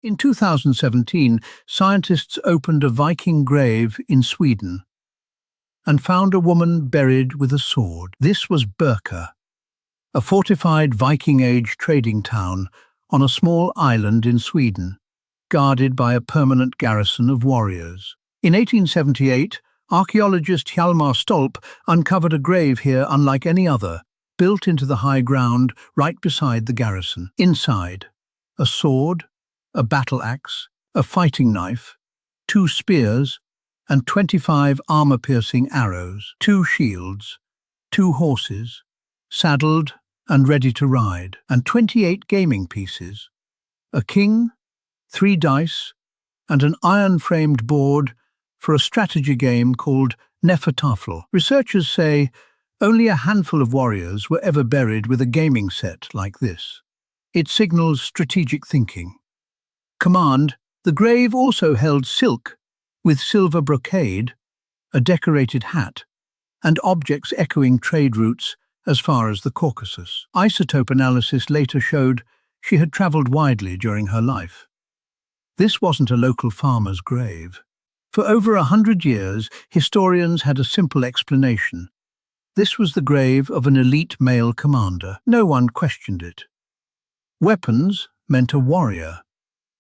In 2017, scientists opened a Viking grave in Sweden and found a woman buried with a sword. This was Birka, a fortified Viking-age trading town on a small island in Sweden, guarded by a permanent garrison of warriors. In 1878, archaeologist Hjalmar Stolp uncovered a grave here unlike any other, built into the high ground right beside the garrison. Inside, a sword, a battle axe, a fighting knife, 2 spears, and 25 armor-piercing arrows, 2 shields, 2 horses, saddled and ready to ride, and 28 gaming pieces, a king, 3 dice, and an iron-framed board for a strategy game called Nefertafel. Researchers say only a handful of warriors were ever buried with a gaming set like this. It signals strategic thinking. Command: the grave also held silk with silver brocade, a decorated hat, and objects echoing trade routes as far as the Caucasus. Isotope analysis later showed she had traveled widely during her life. This wasn't a local farmer's grave. For over 100 years, historians had a simple explanation. This was the grave of an elite male commander. No one questioned it. Weapons meant a warrior,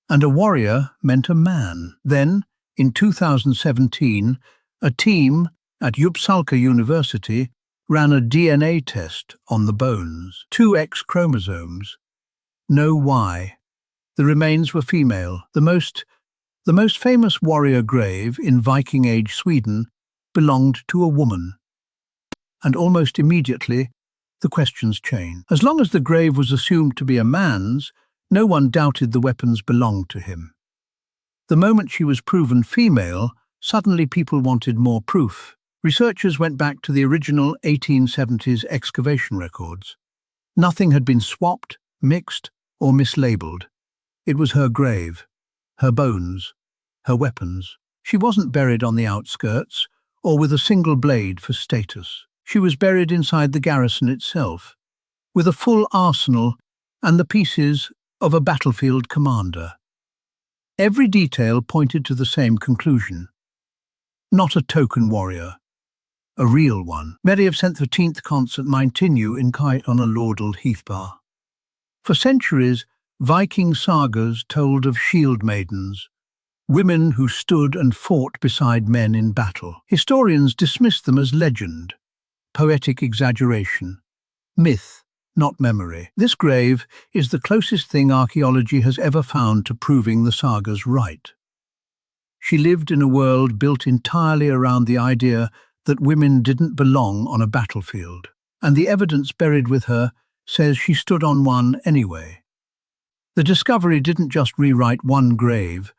and a warrior meant a man. Then, in 2017, a team at Uppsala University ran a DNA test on the bones. 2 X chromosomes, no Y. The remains were female. The most famous warrior grave in Viking-age Sweden belonged to a woman. And almost immediately, the questions changed. As long as the grave was assumed to be a man's, no one doubted the weapons belonged to him. The moment she was proven female, suddenly people wanted more proof. Researchers went back to the original 1870s excavation records. Nothing had been swapped, mixed, or mislabeled. It was her grave, her bones, her weapons. She wasn't buried on the outskirts, or with a single blade for status. She was buried inside the garrison itself, with a full arsenal and the pieces of a battlefield commander. Every detail pointed to the same conclusion. Not a token warrior, a real one. Mary of St. 13th concert Maintinu in Kite on a Laudal Heathbar. For centuries, Viking sagas told of shield maidens, women who stood and fought beside men in battle. Historians dismissed them as legend, poetic exaggeration, myth, not memory. This grave is the closest thing archaeology has ever found to proving the sagas right. She lived in a world built entirely around the idea that women didn't belong on a battlefield, and the evidence buried with her says she stood on one anyway. The discovery didn't just rewrite one grave,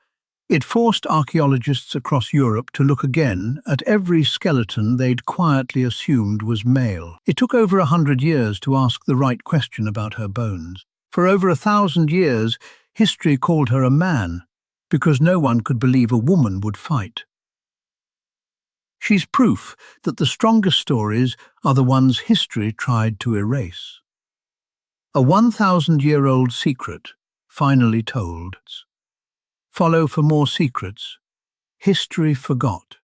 it forced archaeologists across Europe to look again at every skeleton they'd quietly assumed was male. It took over 100 years to ask the right question about her bones. For over 1,000 years, history called her a man, because no one could believe a woman would fight. She's proof that the strongest stories are the ones history tried to erase. A 1,000-year-old secret, finally told. Follow for more secrets history forgot.